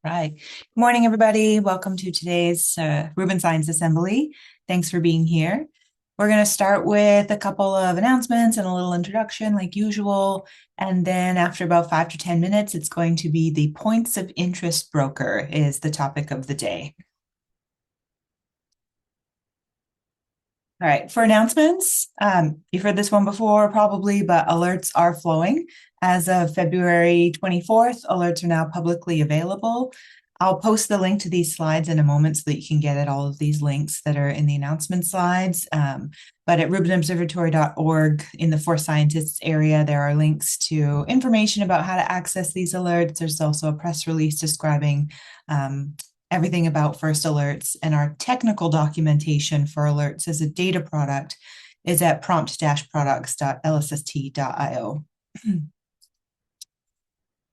Right. Good morning, everybody. Welcome to today's Rubin Science Assembly. Thanks for being here. We're going to start with a couple of announcements and a little introduction like usual. And then after about 5 to 10 minutes, it's going to be the points of interest broker is the topic of the day. All right, for announcements, you've heard this one before probably, but alerts are flowing. As of February 24th, alerts are now publicly available. I'll post the link to these slides in a moment so that you can get at all of these links that are in the announcement slides. But at rubinobservatory.org in the For Scientists area, there are links to information about how to access these alerts. There's also a press release describing everything about first alerts, and our technical documentation for alerts as a data product is at prompt-products.lsst.io.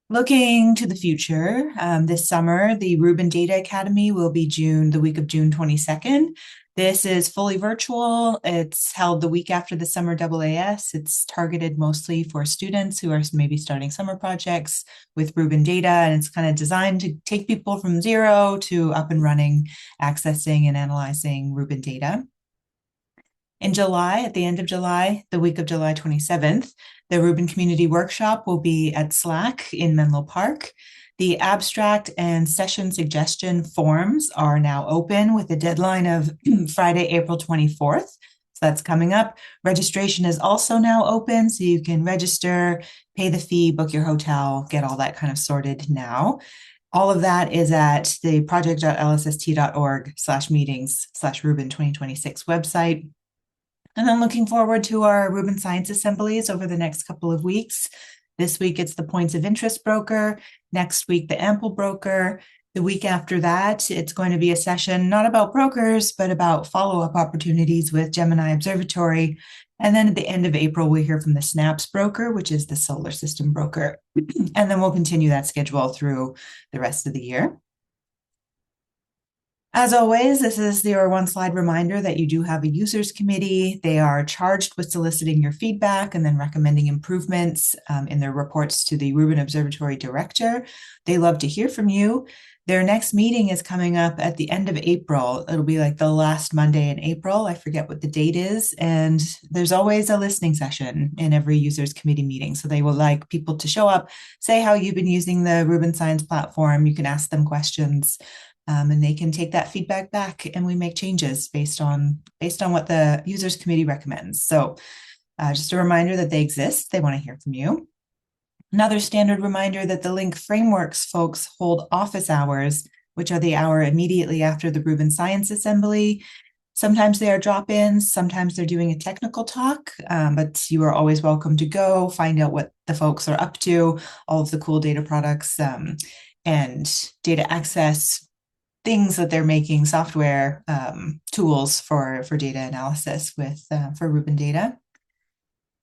Looking to the future, this summer, the Rubin Data Academy will be the week of June 22nd. This is fully virtual. It's held the week after the summer AAS. It's targeted mostly for students who are maybe starting summer projects with Rubin data, and it's kind of designed to take people from zero to up and running, accessing and analyzing Rubin data. In July, at the end of July, the week of July 27th, the Rubin Community Workshop will be at SLAC in Menlo Park. The abstract and session suggestion forms are now open with a deadline of Friday, April 24th. So that's coming up. Registration is also now open, so you can register, pay the fee, book your hotel, get all that kind of sorted now. All of that is at the project.lsst.org/meetings/Rubin 2026 website. And then looking forward to our Rubin Science Assemblies over the next couple of weeks. This week, it's the Points of Interest Broker. Next week, the Ample Broker. The week after that, it's going to be a session not about brokers, but about follow-up opportunities with Gemini Observatory. And then at the end of April, we hear from the SNAPS broker, which is the solar system broker. And then we'll continue that schedule through the rest of the year. As always, this is your one slide reminder that you do have a users committee. They are charged with soliciting your feedback and then recommending improvements in their reports to the Rubin Observatory director. They love to hear from you. Their next meeting is coming up at the end of April. It'll be like the last Monday in April. I forget what the date is. And there's always a listening session in every users committee meeting. So they will like people to show up, say how you've been using the Rubin Science platform. You can ask them questions. And they can take that feedback back, and we make changes based on what the users committee recommends. So just a reminder that they exist. They want to hear from you. Another standard reminder that the Link Frameworks folks hold office hours, which are the hour immediately after the Rubin Science Assembly. Sometimes they are drop-ins, sometimes they're doing a technical talk, but you are always welcome to go, find out what the folks are up to, all of the cool data products and data access things that they're making, software tools for data analysis for Rubin data.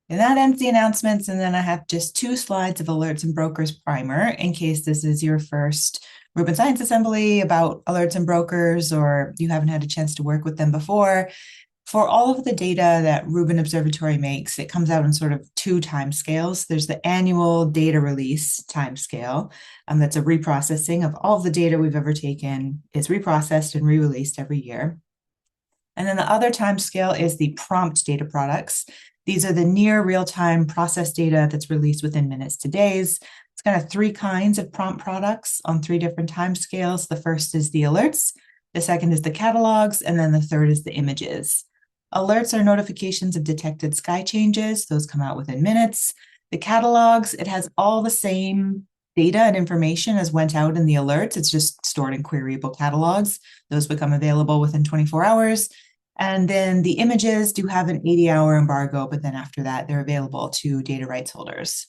And that ends the announcements. And then I have just 2 slides of alerts and brokers primer in case this is your first Rubin Science Assembly about alerts and brokers, or you haven't had a chance to work with them before. For all of the data that Rubin Observatory makes, it comes out in sort of 2 timescales. There's the annual data release timescale. That's a reprocessing of all of the data we've ever taken is reprocessed and re-released every year. And then the other timescale is the prompt data products. These are the near real-time process data that's released within minutes to days. It's kind of 3 kinds of prompt products on 3 different timescales. The first is the alerts, the second is the catalogs, and then the third is the images. Alerts are notifications of detected sky changes. Those come out within minutes. The catalogs, it has all the same data and information as went out in the alerts. It's just stored in queryable catalogs. Those become available within 24 hours. And then the images do have an 80-hour embargo, but then after that, they're available to data rights holders.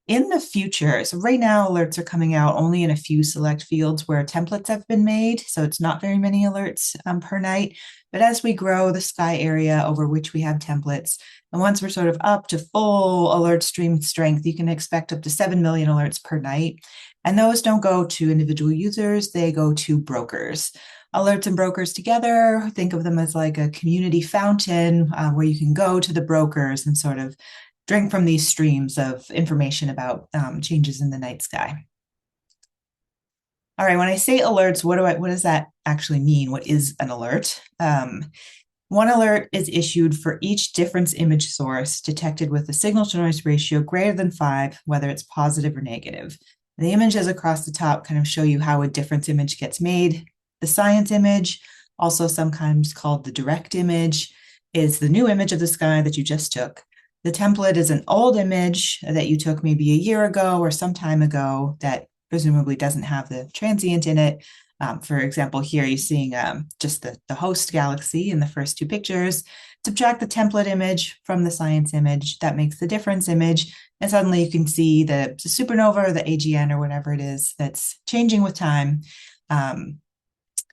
In the future, so right now alerts are coming out only in a few select fields where templates have been made, so it's not very many alerts per night. But as we grow the sky area over which we have templates, and once we're sort of up to full alert stream strength, you can expect up to 7 million alerts per night. And those don't go to individual users, they go to brokers. Alerts and brokers together, think of them as like a community fountain where you can go to the brokers and sort of drink from these streams of information about changes in the night sky. All right, when I say alerts, what does that actually mean? What is an alert? One alert is issued for each difference image source detected with a signal to noise ratio greater than 5, whether it's positive or negative. The images across the top kind of show you how a difference image gets made. The science image, also sometimes called the direct image, is the new image of the sky that you just took. The template is an old image that you took maybe a year ago or some time ago that presumably doesn't have the transient in it. For example, here you're seeing just the host galaxy in the first two pictures. Subtract the template image from the science image. That makes the difference image. And suddenly you can see the supernova or the AGN or whatever it is that's changing with time. And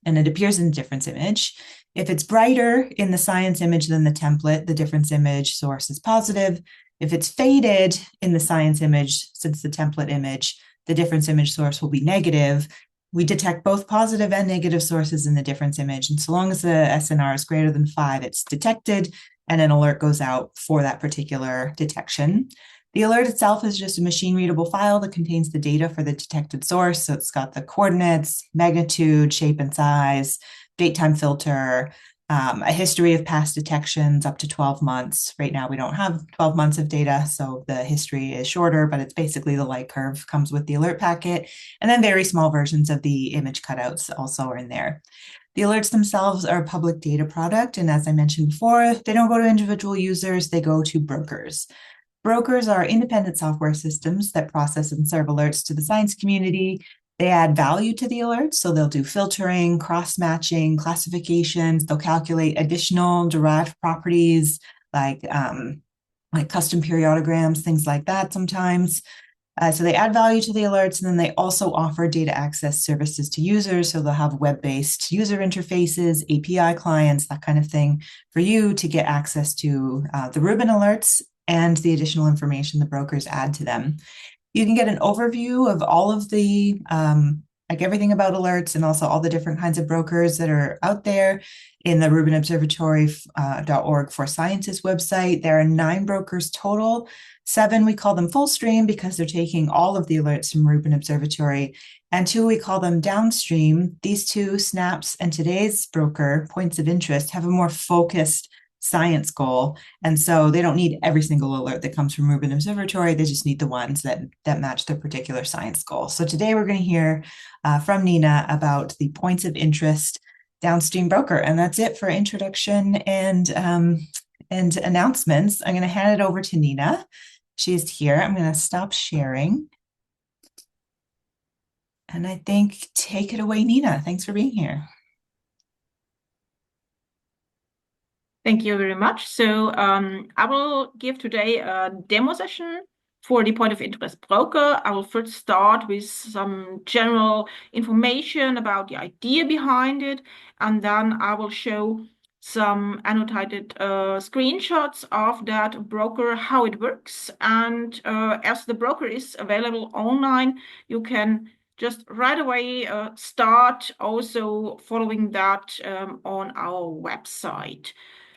it appears in the difference image. If it's brighter in the science image than the template, the difference image source is positive. If it's faded in the science image, since the template image, the difference image source will be negative. We detect both positive and negative sources in the difference image. And so long as the SNR is greater than 5, it's detected and an alert goes out for that particular detection. The alert itself is just a machine readable file that contains the data for the detected source. So it's got the coordinates, magnitude, shape and size, date time filter, a history of past detections up to 12 months. Right now, we don't have 12 months of data, so the history is shorter, but it's basically the light curve comes with the alert packet. And then very small versions of the image cutouts also are in there. The alerts themselves are a public data product. And as I mentioned before, they don't go to individual users, they go to brokers. Brokers are independent software systems that process and serve alerts to the science community. They add value to the alerts, so they'll do filtering, cross-matching, classifications. They'll calculate additional derived properties like custom periodograms, things like that sometimes. So they add value to the alerts, and then they also offer data access services to users. So they'll have web-based user interfaces, API clients, that kind of thing for you to get access to the Rubin alerts and the additional information the brokers add to them. You can get an overview of all of the like everything about alerts and also all the different kinds of brokers that are out there in the rubinobservatory.org for scientists website. There are 9 brokers total. 7, we call them full stream because they're taking all of the alerts from Rubin Observatory. And 2, we call them downstream. These 2, SNAPS and today's broker, Points of Interest, have a more focused science goal. And so they don't need every single alert that comes from Rubin Observatory. They just need the ones that match their particular science goal. So today we're going to hear from Nina about the Points of Interest downstream broker. And that's it for introduction and announcements. I'm going to hand it over to Nina. She's here. I'm going to stop sharing. And I think take it away, Nina. Thanks for being here. Thank you very much. So I will give today a demo session for the point of interest broker. I will first start with some general information about the idea behind it, and then I will show some annotated screenshots of that broker, how it works. And as the broker is available online, you can just right away start also following that on our website.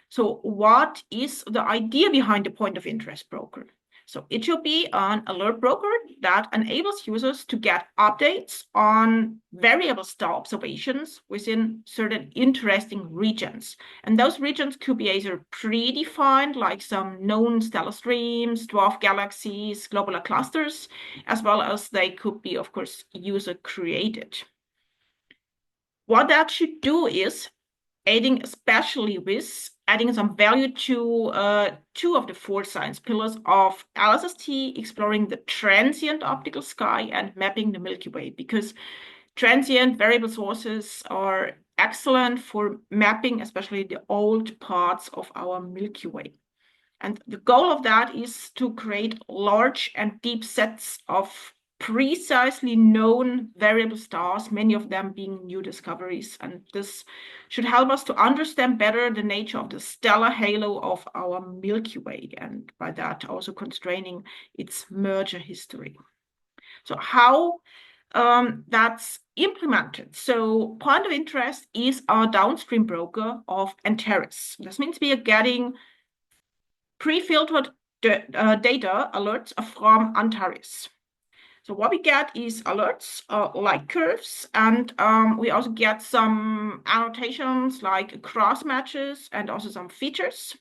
So what is the idea behind the point of interest broker? So it should be an alert broker that enables users to get updates on variable star observations within certain interesting regions. And those regions could be either predefined, like some known stellar streams, dwarf galaxies, globular clusters, as well as they could be, of course, user created. What that should do is aiding especially with adding some value to 2 of the 4 science pillars of LSST, exploring the transient optical sky and mapping the Milky Way, because transient variable sources are excellent for mapping, especially the old parts of our Milky Way. And the goal of that is to create large and deep sets of precisely known variable stars, many of them being new discoveries. And this should help us to understand better the nature of the stellar halo of our Milky Way, and by that also constraining its merger history. So how that's implemented. So point of interest is our downstream broker of Antares. This means we are getting pre-filtered data alerts from Antares. So what we get is alerts, like curves, and we also get some annotations like cross matches and also some features.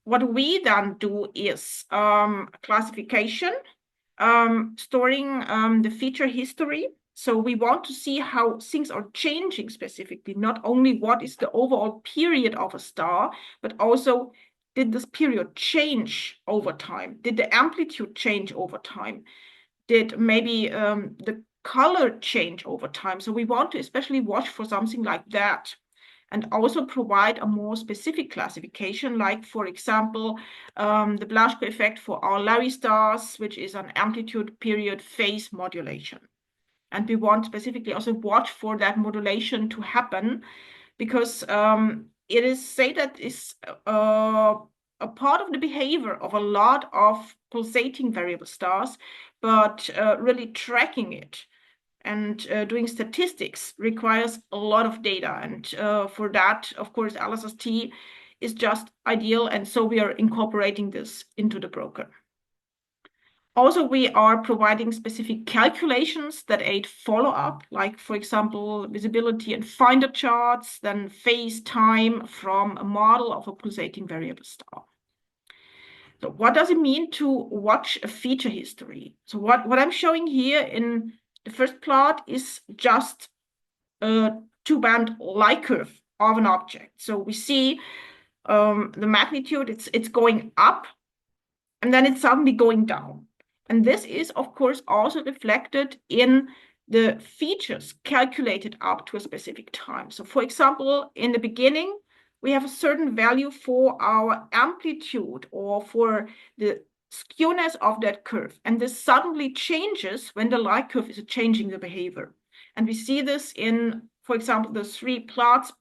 What we then do is classification, storing the feature history. So we want to see how things are changing specifically, not only what is the overall period of a star, but also did this period change over time? Did the amplitude change over time? Did maybe the color change over time? So we want to especially watch for something like that and also provide a more specific classification, like, for example, the Blasco effect for our Larry stars, which is an amplitude period phase modulation. And we want specifically also watch for that modulation to happen because it is said that is a part of the behavior of a lot of pulsating variable stars, but really tracking it and doing statistics requires a lot of data. And for that, of course, LSST is just ideal. And so we are incorporating this into the broker. Also, we are providing specific calculations that aid follow-up, like, for example, visibility and finder charts, then phase time from a model of a pulsating variable star. So what does it mean to watch a feature history? So what I'm showing here in the first plot is just a two-band Lie curve of an object. So we see the magnitude, it's going up, and then it's suddenly going down. And this is, of course, also reflected in the features calculated up to a specific time. So for example, in the beginning, we have a certain value for our amplitude or for the skewness of that curve. And this suddenly changes when the Lie curve is changing the behavior. And we see this in, for example, the three plots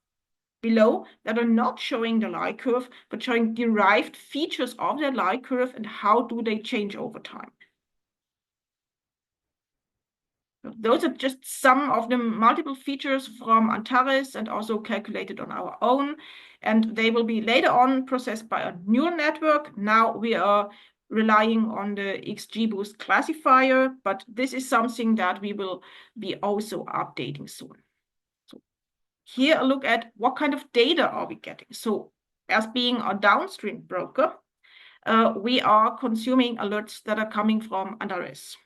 below that are not showing the Lie curve, but showing derived features of that Lie curve and how do they change over time. So those are just some of the multiple features from Antares and also calculated on our own. And they will be later on processed by a neural network. Now we are relying on the XGBoost classifier, but this is something that we will be also updating soon. Here, a look at what kind of data are we getting. So as being a downstream broker, we are consuming alerts that are coming from Antares.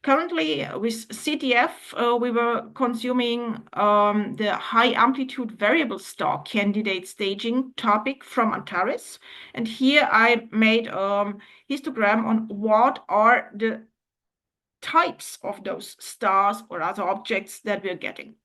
Currently, with CTF, we were consuming the high amplitude variable star candidate staging topic from Antares. And here I made a histogram on what are the types of those stars or other objects that we're getting.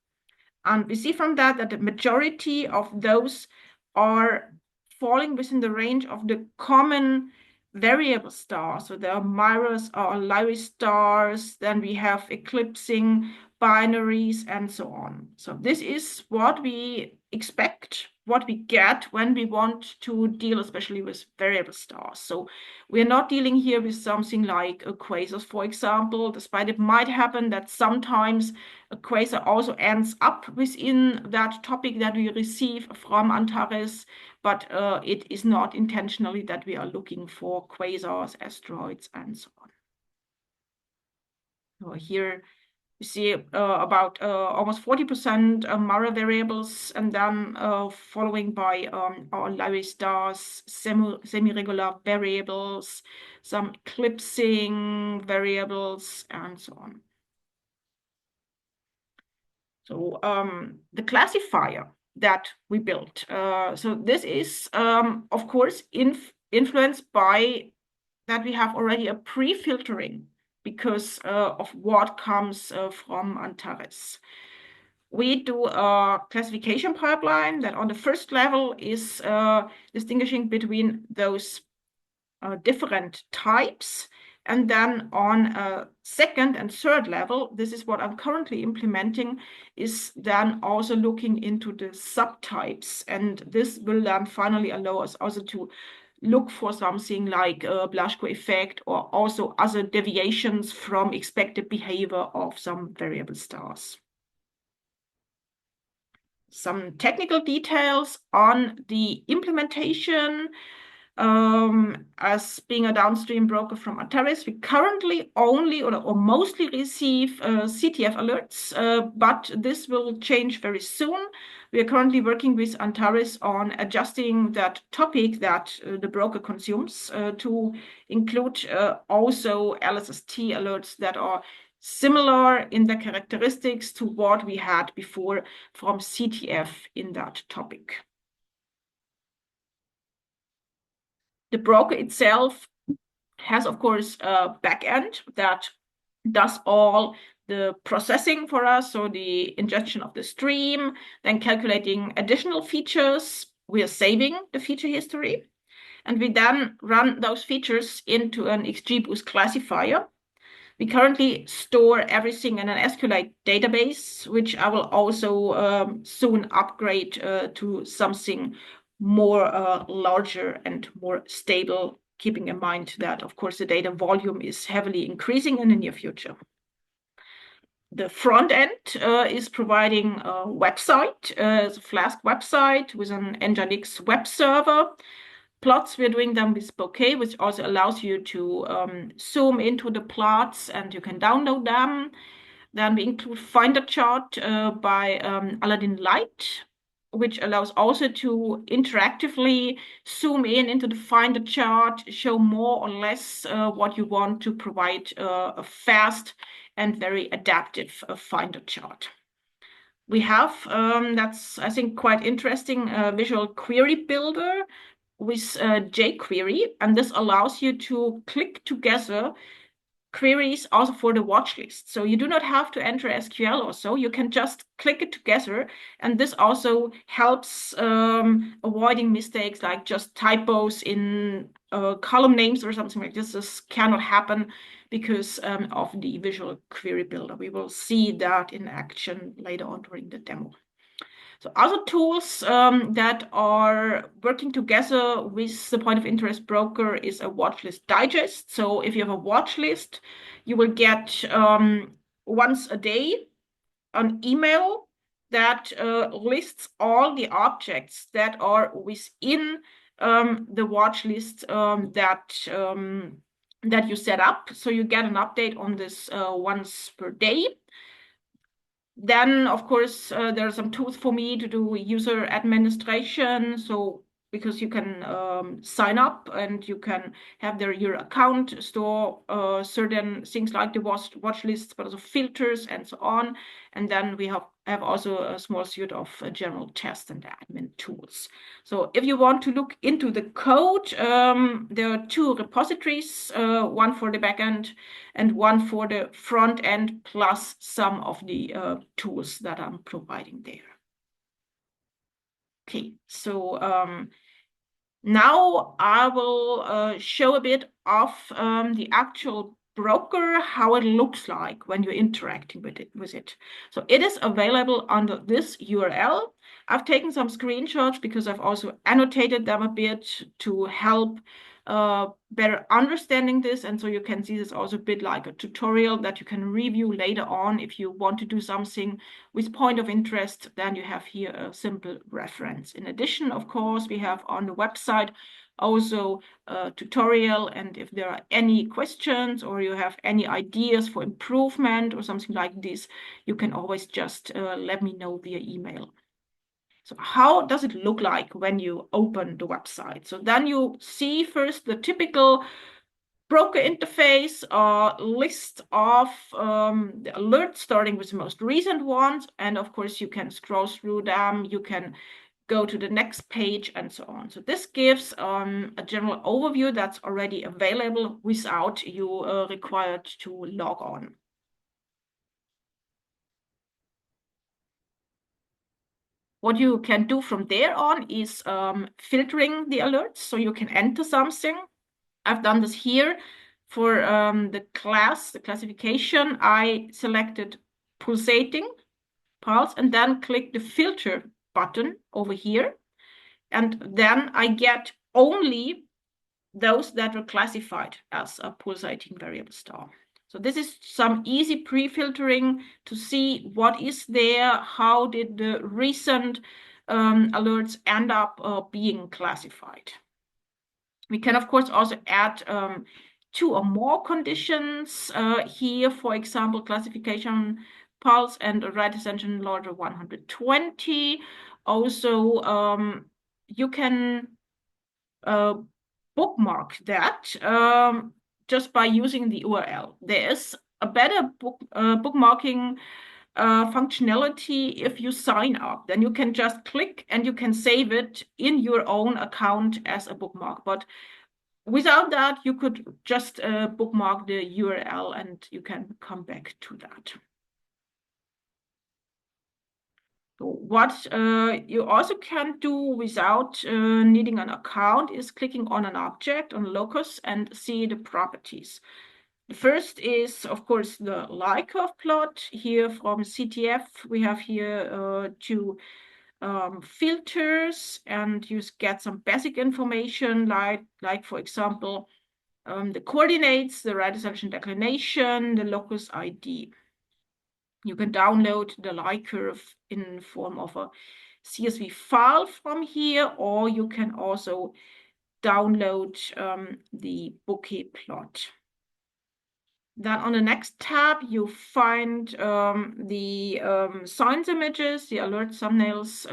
And we see from that that the majority of those are falling within the range of the common variable stars. So there are Miras or Lyrae stars, then we have eclipsing binaries and so on. So this is what we expect, what we get when we want to deal especially with variable stars. So we're not dealing here with something like quasars, for example, despite it might happen that sometimes a quasar also ends up within that topic that we receive from Antares, but it is not intentionally that we are looking for quasars, asteroids, and so on. So here we see about almost 40% Mara variables, and then following by our Lyrae stars, semi-regular variables, some eclipsing variables, and so on. So the classifier that we built. So this is, of course, influenced by that we have already a pre-filtering because of what comes from Antares. We do a classification pipeline that on the first level is distinguishing between those different types. And then on a second and third level, this is what I'm currently implementing, is then also looking into the subtypes. And this will then finally allow us also to look for something like a Blasco effect or also other deviations from expected behavior of some variable stars. Some technical details on the implementation. As being a downstream broker from Antares, we currently only or mostly receive CTF alerts, but this will change very soon. We are currently working with Antares on adjusting that topic that the broker consumes to include also LSST alerts that are similar in the characteristics to what we had before from CTF in that topic. The broker itself has, of course, a backend that does all the processing for us, so the ingestion of the stream, then calculating additional features. We are saving the feature history, and we then run those features into an XGBoost classifier. We currently store everything in an SQLite database, which I will also soon upgrade to something more larger and more stable, keeping in mind that, of course, the data volume is heavily increasing in the near future. The front end is providing a website, it's a Flask website with an Nginx web server. Plots, we're doing them with Bokeh, which also allows you to zoom into the plots and you can download them. Then we include Finder chart by Aladdin Lite, which allows also to interactively zoom in into the Finder chart, show more or less what you want to provide a fast and very adaptive Finder chart. We have, that's I think quite interesting, visual query builder with jQuery, and this allows you to click together queries also for the watch list. So you do not have to enter SQL or so, you can just click it together. And this also helps avoiding mistakes like just typos in column names or something like this. This cannot happen because of the visual query builder. We will see that in action later on during the demo. So other tools that are working together with the point of interest broker is a watchlist digest. So if you have a watch list, you will get once a day an email that lists all the objects that are within the watch list that you set up. So you get an update on this once per day. Then, of course, there are some tools for me to do user administration. So because you can sign up and you can have your account store certain things like the watch lists, but also filters and so on. And then we have also a small suite of general test and admin tools. So if you want to look into the code, there are two repositories, one for the backend and one for the front end, plus some of the tools that I'm providing there. Okay, so now I will show a bit of the actual broker, how it looks like when you're interacting with it. So it is available under this URL. I've taken some screenshots because I've also annotated them a bit to help better understanding this. And so you can see this also a bit like a tutorial that you can review later on if you want to do something with point of interest, then you have here a simple reference. In addition, of course, we have on the website also a tutorial, and if there are any questions or you have any ideas for improvement or something like this, you can always just let me know via email. So how does it look like when you open the website? So then you see first the typical broker interface, list of the alerts, starting with the most recent ones. And of course, you can scroll through them. You can go to the next page and so on. So this gives a general overview that's already available without you required to log on. What you can do from there on is filtering the alerts. So you can enter something. I've done this here for the classification. I selected pulsating pulse and then click the filter button over here. And then I get only those that were classified as a pulsating variable star. So this is some easy pre-filtering to see what is there, how did the recent alerts end up being classified. We can, of course, also add two or more conditions here, for example, classification pulse and a right ascension larger 120. Also, you can uh, bookmark that just by using the URL. There is a better bookmarking functionality if you sign up. Then you can just click and you can save it in your own account as a bookmark. But without that, you could just bookmark the URL and you can come back to that. So what you also can do without needing an account is clicking on an object on locus and see the properties. The first is, of course, the lie curve plot. Here from CTF, we have here two filters, and you get some basic information like for example, the coordinates, the right assumption declination, the locus ID. You can download the lie curve in form of a CSV file from here, or you can also download the bouquet plot. Then on the next tab, you find the science images, the alert thumbnails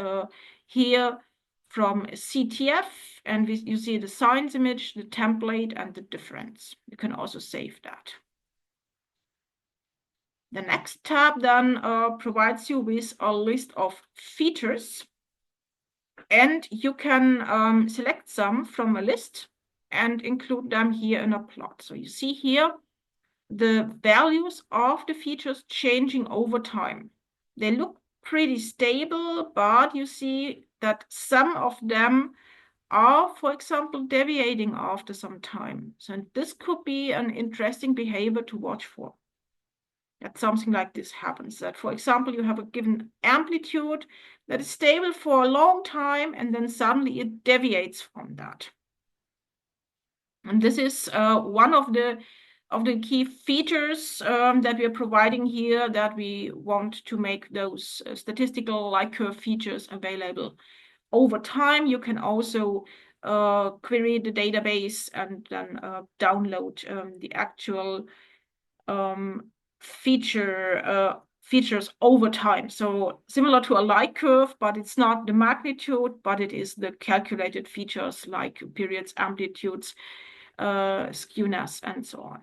here from CTF, and you see the science image, the template, and the difference. You can also save that. The next tab then provides you with a list of features, and you can select some from a list and include them here in a plot. So you see here the values of the features changing over time. They look pretty stable, but you see that some of them are, for example, deviating after some time. So this could be an interesting behavior to watch for. That something like this happens. That, for example, you have a given amplitude that is stable for a long time, and then suddenly it deviates from that. And this is one of the key features that we are providing here, that we want to make those statistical lie curve features available over time. You can also query the database and then download the actual features over time. So similar to a lie curve, but it's not the magnitude, but it is the calculated features like periods, amplitudes, skewness, and so on.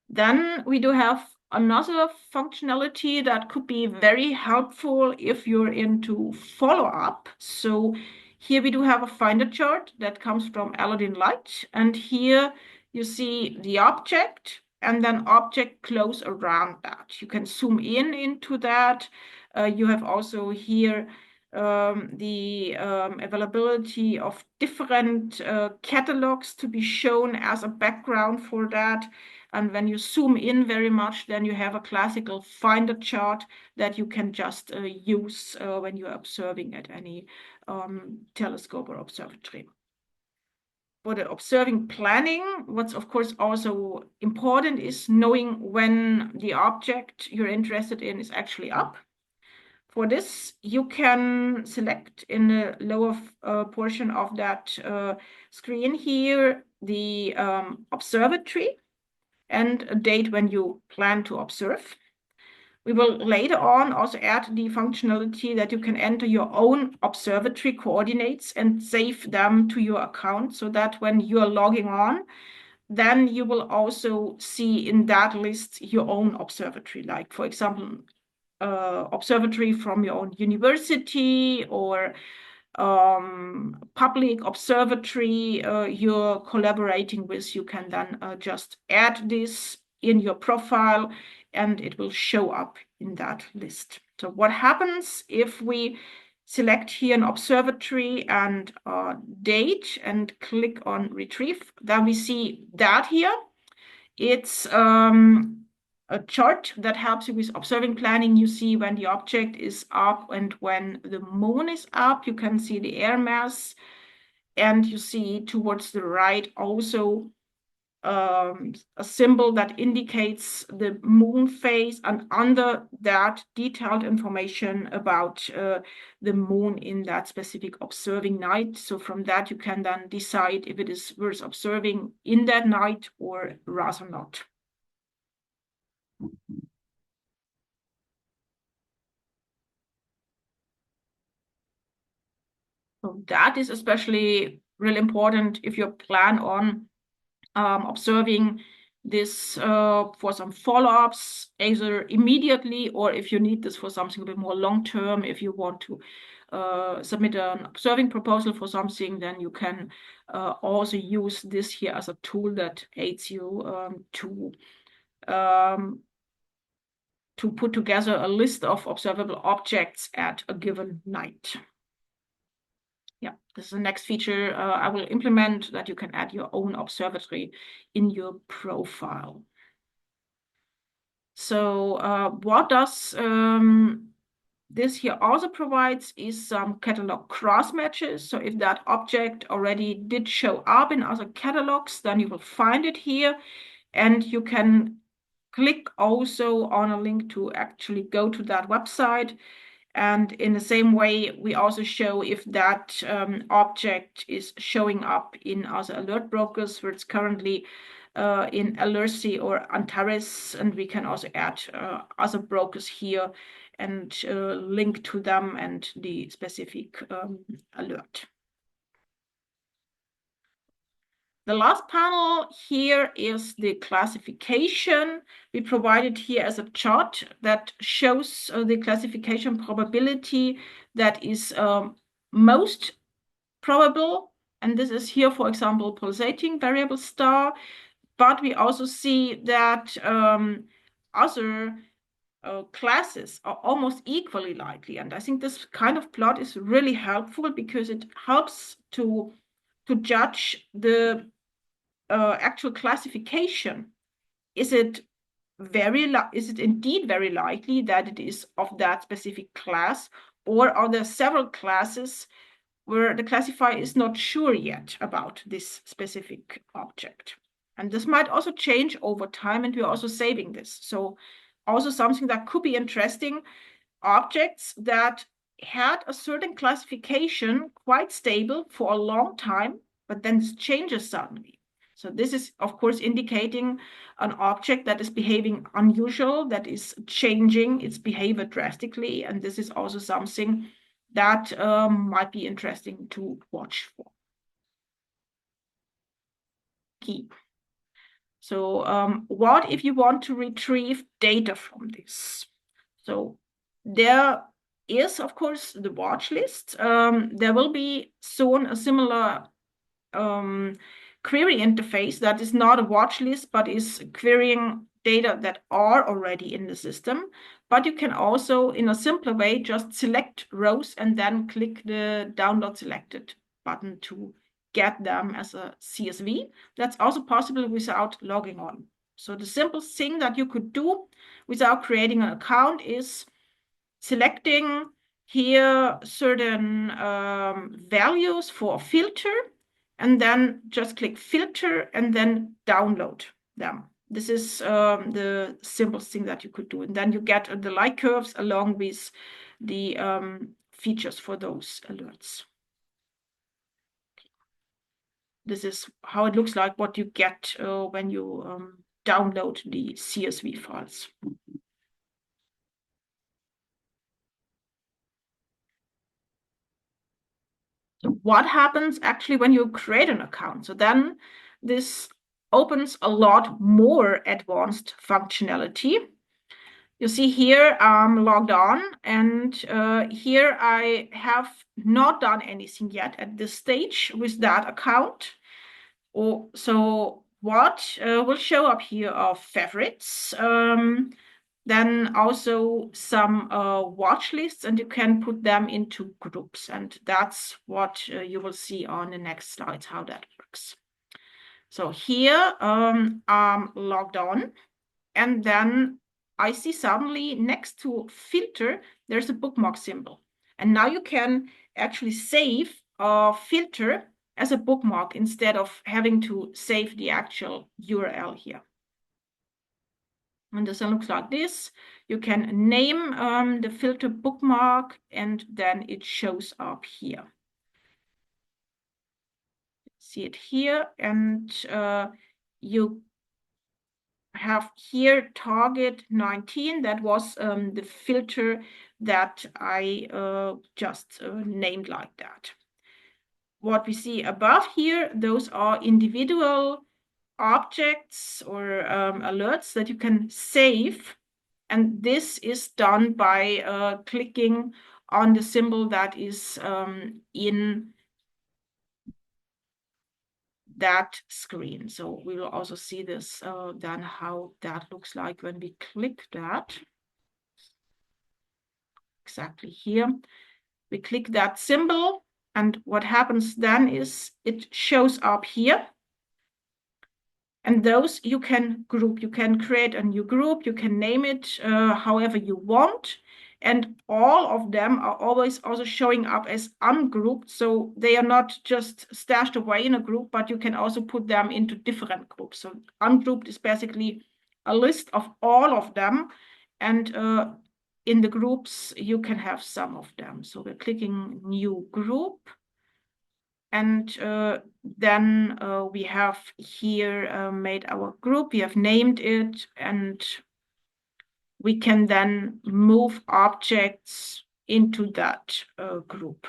Then we do have another functionality that could be very helpful if you're into follow-up. So here we do have a finder chart that comes from Aladdin Light, and here you see the object and then object close around that. You can zoom in into that. You have also here the availability of different catalogs to be shown as a background for that. And when you zoom in very much, then you have a classical finder chart that you can just use when you're observing at any telescope or observatory. For the observing planning, what's of course also important is knowing when the object you're interested in is actually up. For this, you can select in the lower portion of that screen here the observatory and a date when you plan to observe. We will later on also add the functionality that you can enter your own observatory coordinates and save them to your account, so that when you are logging on, then you will also see in that list your own observatory, like for example, observatory from your own university or public observatory you're collaborating with. You can then just add this in your profile and it will show up in that list. So what happens if we select here an observatory and date and click on retrieve? Then we see that here. It's a chart that helps you with observing planning. You see when the object is up and when the moon is up. You can see the air mass, and you see towards the right also a symbol that indicates the moon phase, and under that detailed information about the moon in that specific observing night. So from that you can then decide if it is worth observing in that night or rather not. So that is especially really important if you plan on observing this for some follow-ups, either immediately or if you need this for something a bit more long-term. If you want to submit an observing proposal for something, then you can also use this here as a tool that aids you to put together a list of observable objects at a given night. Yeah, this is the next feature I will implement, that you can add your own observatory in your profile. So what does this here also provides is some catalog cross matches. So if that object already did show up in other catalogs, then you will find it here, and you can click also on a link to actually go to that website. And in the same way, we also show if that object is showing up in other alert brokers, where it's currently in Alercy or Antares, and we can also add other brokers here and link to them and the specific alert. The last panel here is the classification. We provided here as a chart that shows the classification probability that is most probable. And this is here, for example, pulsating variable star. But we also see that other classes are almost equally likely. And I think this kind of plot is really helpful because it helps to judge the actual classification. Is it indeed very likely that it is of that specific class, or are there several classes where the classifier is not sure yet about this specific object? And this might also change over time, and we're also saving this. So also something that could be interesting, objects that had a certain classification quite stable for a long time, but then changes suddenly. So this is, of course, indicating an object that is behaving unusual, that is changing its behavior drastically. And this is also something that might be interesting to watch for. Key. So what if you want to retrieve data from this? So there is, of course, the watch list. There will be soon a similar query interface that is not a watch list, but is querying data that are already in the system. But you can also, in a simpler way, just select rows and then click the download selected button to get them as a CSV. That's also possible without logging on. So the simplest thing that you could do without creating an account is selecting here certain values for a filter, and then just click filter and then download them. This is the simplest thing that you could do. And then you get the light curves along with the features for those alerts. This is how it looks like, what you get when you download the CSV files. So what happens actually when you create an account? So then this opens a lot more advanced functionality. You see here I'm logged on, and here I have not done anything yet at this stage with that account. So what will show up here are favorites, then also some watch lists, and you can put them into groups. And that's what you will see on the next slides, how that works. So here I'm logged on, and then I see suddenly next to filter, there's a bookmark symbol. And now you can actually save a filter as a bookmark instead of having to save the actual URL here. And this looks like this. You can name the filter bookmark, and then it shows up here. See it here, and you have here target 19. That was the filter that I just named like that. What we see above here, those are individual objects or alerts that you can save. And this is done by clicking on the symbol that is in that screen. So we will also see this then how that looks like when we click that. Exactly here. We click that symbol, and what happens then is it shows up here. And those you can group. You can create a new group. You can name it however you want. And all of them are always also showing up as ungrouped. So they are not just stashed away in a group, but you can also put them into different groups. So ungrouped is basically a list of all of them. And in the groups, you can have some of them. So we're clicking new group. And then we have here made our group, we have named it, and we can then move objects into that group.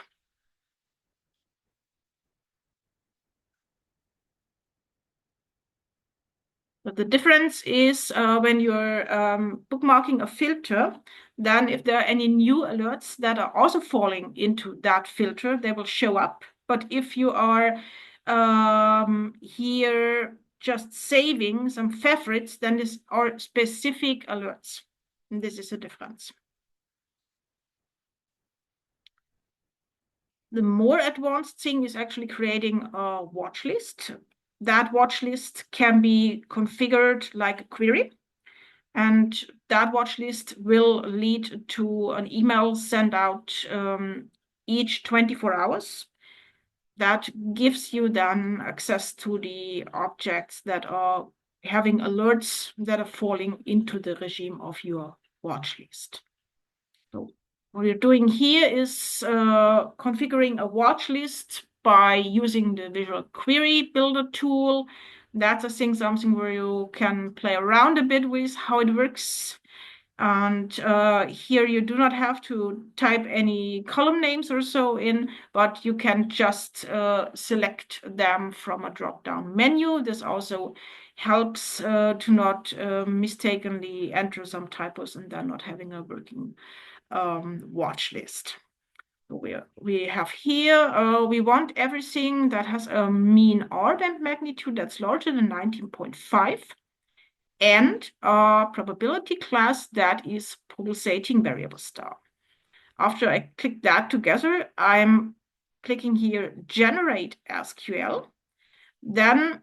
But the difference is when you're bookmarking a filter, then if there are any new alerts that are also falling into that filter, they will show up. But if you are here just saving some favorites, then these are specific alerts. And this is a difference. The more advanced thing is actually creating a watch list. That watch list can be configured like a query. And that watch list will lead to an email sent out each 24 hours. That gives you then access to the objects that are having alerts that are falling into the regime of your watch list. So what you're doing here is configuring a watch list by using the Visual Query Builder tool. That's something where you can play around a bit with how it works. And here you do not have to type any column names or so in, but you can just select them from a drop-down menu. This also helps to not mistakenly enter some typos and then not having a working watch list. We have here, we want everything that has a mean R-band magnitude that's larger than 19.5 and a probability class that is pulsating variable star. After I click that together, I'm clicking here Generate SQL. Then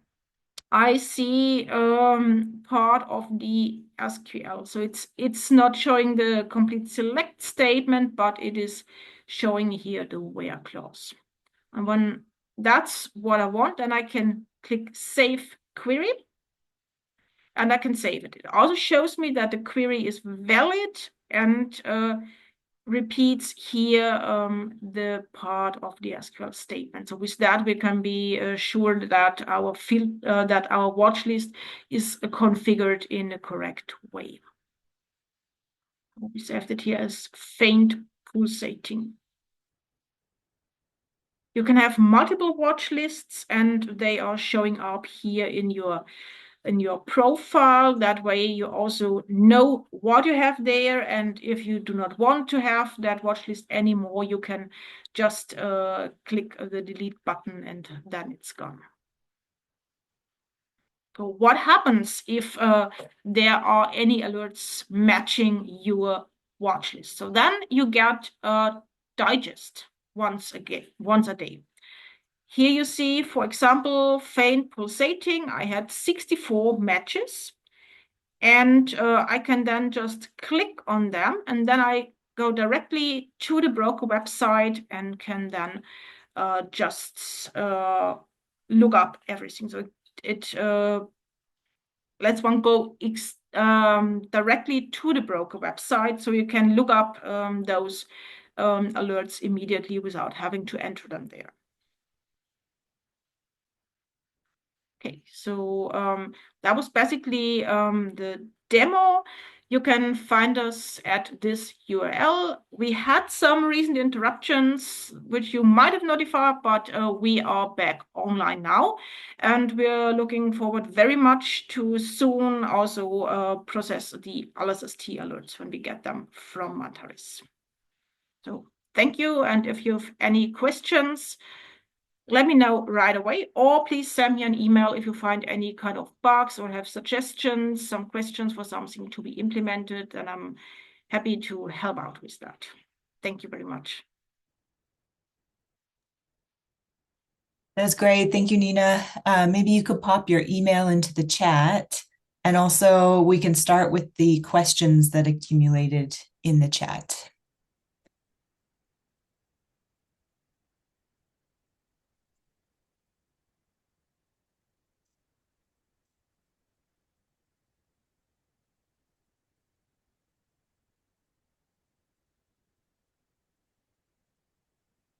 I see part of the SQL. So it's not showing the complete select statement, but it is showing here the where clause. And when that's what I want, then I can click Save Query. And I can save it. It also shows me that the query is valid and repeats here the part of the SQL statement. So with that, we can be sure that our watch list is configured in the correct way. We saved it here as faint pulsating. You can have multiple watch lists, and they are showing up here in your profile. That way you also know what you have there, and if you do not want to have that watch list anymore, you can just click the delete button and then it's gone. So what happens if there are any alerts matching your watch list? So then you get a digest once a day. Here you see, for example, faint pulsating. I had 64 matches. And I can then just click on them, and then I go directly to the broker website and can then just look up everything. So it lets one go directly to the broker website, so you can look up those alerts immediately without having to enter them there. Okay, so that was basically the demo. You can find us at this URL. We had some recent interruptions, which you might have notified, but we are back online now. And we're looking forward very much to soon also process the LSST alerts when we get them from Antares. So thank you. And if you have any questions, let me know right away, or please send me an email if you find any kind of bugs or have suggestions, some questions for something to be implemented, and I'm happy to help out with that. Thank you very much. That's great. Thank you, Nina. Maybe you could pop your email into the chat, and also we can start with the questions that accumulated in the chat.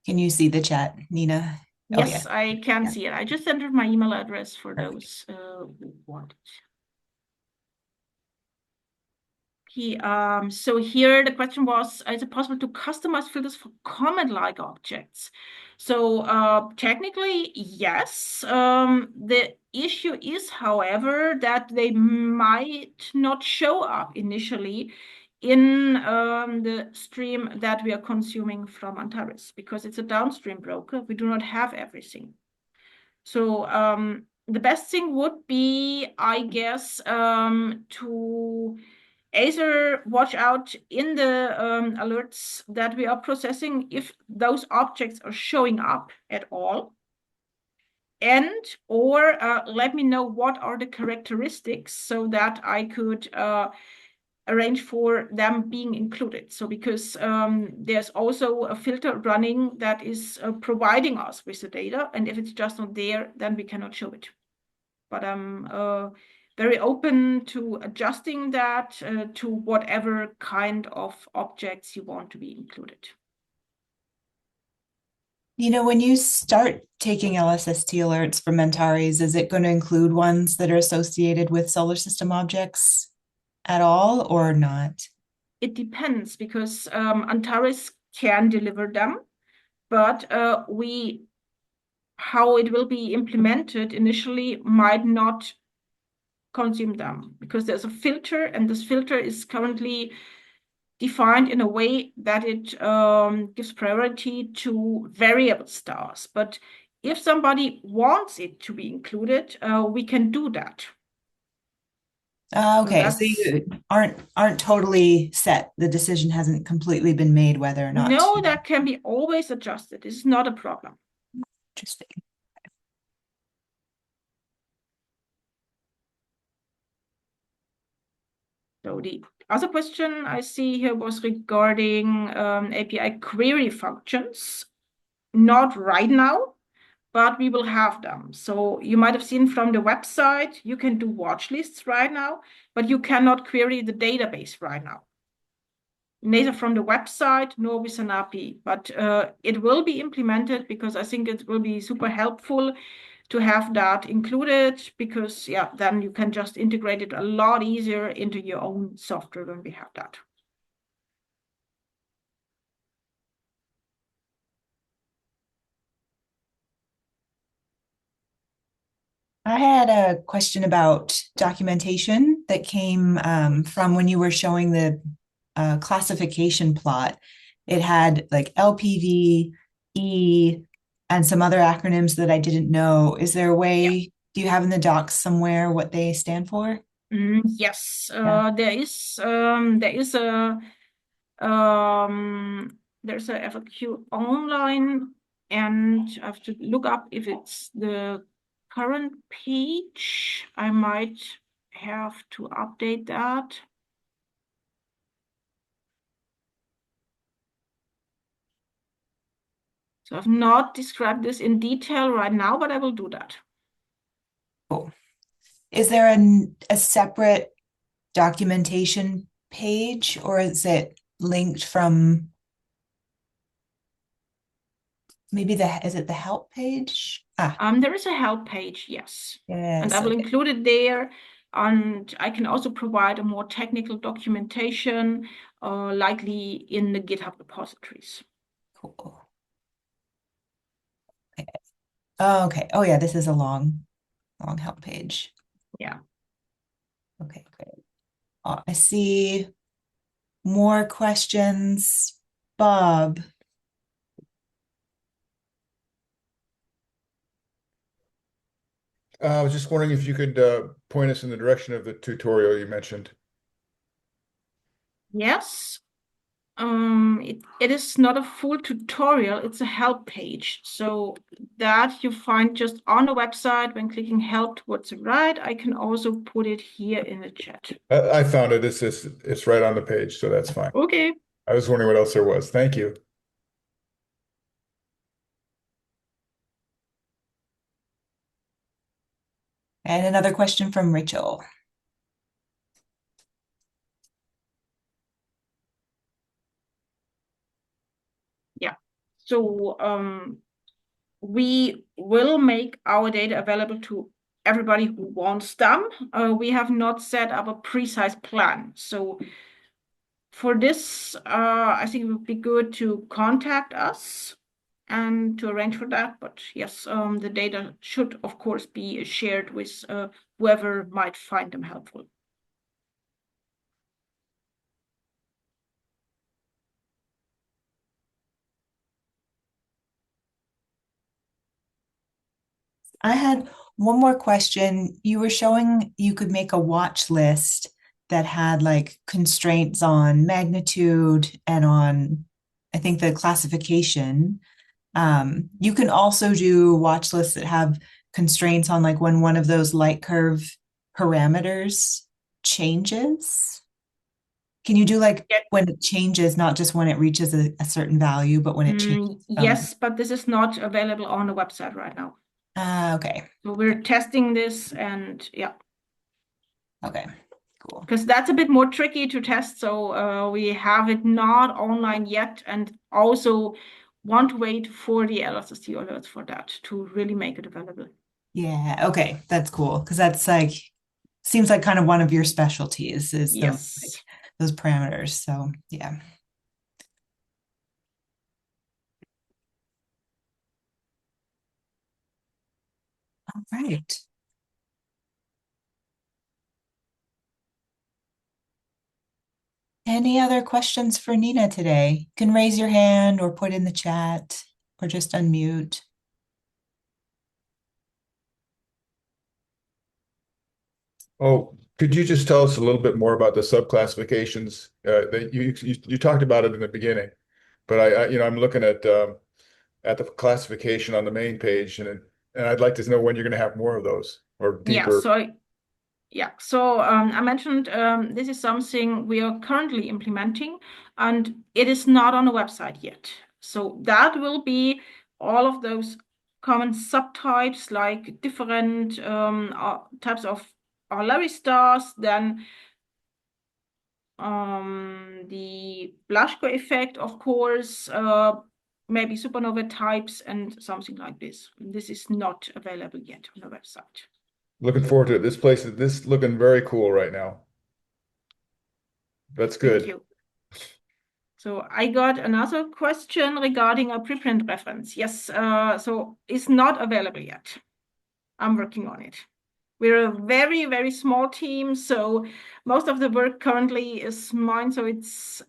Can you see the chat, Nina? Oh, yeah. Yes, I can Yeah. see it. I just entered my email address for Perfect. those who want it. So here the question was, is it possible to customize filters for comment-like objects? So technically, yes. The issue is, however, that they might not show up initially in the stream that we are consuming from Antares, because it's a downstream broker. We do not have everything. So the best thing would be, I guess, to either watch out in the alerts that we are processing if those objects are showing up at all, and or let me know what are the characteristics so that I could arrange for them being included. So because there's also a filter running that is providing us with the data, and if it's just not there, then we cannot show it. But I'm very open to adjusting that to whatever kind of objects you want to be included. When you start taking LSST alerts from Antares, is it going to include ones that are associated with solar system objects at all or not? It depends, because Antares can deliver them, but how it will be implemented initially might not consume them, because there's a filter, and this filter is currently defined in a way that it gives priority to variable stars. But if somebody wants it to be included, we can do that. So Okay, so you aren't totally set. The decision hasn't completely been made whether or not no, to. that can be always adjusted. This is not a problem. Interesting. So the other question I see here was regarding API query functions. Not right now, but we will have them. So you might have seen from the website, you can do watch lists right now, but you cannot query the database right now. Neither from the website nor with an API, but it will be implemented, because I think it will be super helpful to have that included, because yeah, then you can just integrate it a lot easier into your own software when we have that. I had a question about documentation that came from when you were showing the classification plot. It had like LPV, E, and some other acronyms that I didn't know. Is there a Yeah. way, do you have in the docs somewhere what they stand for? Yes, Yeah. there's a FAQ online, and I have to look up if it's the current page. I might have to update that. So I've not described this in detail right now, but I will do that. Cool. Is there a separate documentation page, or is it linked from maybe is it the help page? Ah, There is a help page, yes. And I yes. will Okay, include it there. And I can also provide a more technical documentation, likely in the GitHub repositories. cool. Okay. Oh, okay. Oh, yeah, this is a long help page. Yeah. Okay, great. I see more questions. Bob, I was just wondering if you could point us in the direction of the tutorial you mentioned. Yes. It is not a full tutorial, it's a help page. So that you find just on the website when clicking help towards the right. I can also put it here in the chat. I found it. It's right on the page, so that's fine. Okay. I was wondering what else there was. Thank you. and another question from Rachel. Yeah. So we will make our data available to everybody who wants them. We have not set up a precise plan. So for this, I think it would be good to contact us and to arrange for that. But yes, the data should, of course, be shared with whoever might find them helpful. I had one more question. You were showing you could make a watch list that had like constraints on magnitude and on, I think, the classification. You can also do watch lists that have constraints on like when one of those light curve parameters changes. Can you do like Yeah. when it changes, not just when it reaches a certain value, but when it changes from? Yes, but this is not available on the website right now. Okay. So we're testing this and yeah. Okay. Cool. Because that's a bit more tricky to test. So we have it not online yet, and also want to wait for the LSST alerts for that to really make it available. Yeah. Okay. That's cool. Because that's like, seems like kind of one of your specialties is those like Yes. those parameters. So yeah. All right. Any other questions for Nina today? You can raise your hand or put in the chat or just unmute. Oh, could you just tell us a little bit more about the subclassifications that you talked about it in the beginning, but I'm looking at the classification on the main page, and I'd like to know when you're going to have more of those or Yeah. deeper. So I mentioned this is something we are currently implementing, and it is not on the website yet. So that will be all of those common subtypes, like different types of Larry stars, then the Blaschko effect, of course, maybe supernova types and something like this. This is not available yet on the website. Looking forward to it. This is looking very cool right now. That's Thank good. you. So I got another question regarding a preprint reference. Yes, so it's not available yet. I'm working on it. We're a very, very small team, so most of the work currently is mine. So it's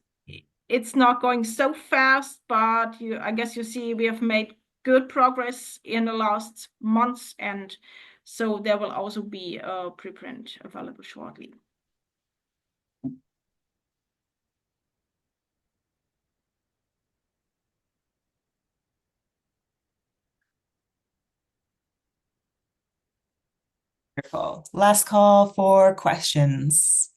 not going so fast, but I guess you see we have made good progress in the last months, and so there will also be a preprint available shortly. Wonderful. Last call for questions.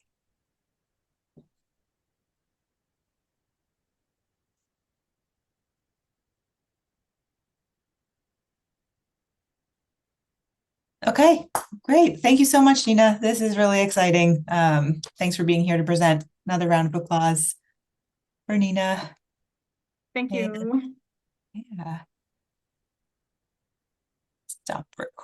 Okay, great. Thank you so much, Nina. This is really exciting. Thanks for being here to present. Another round of applause for Nina. Thank And you. yeah, stop recording.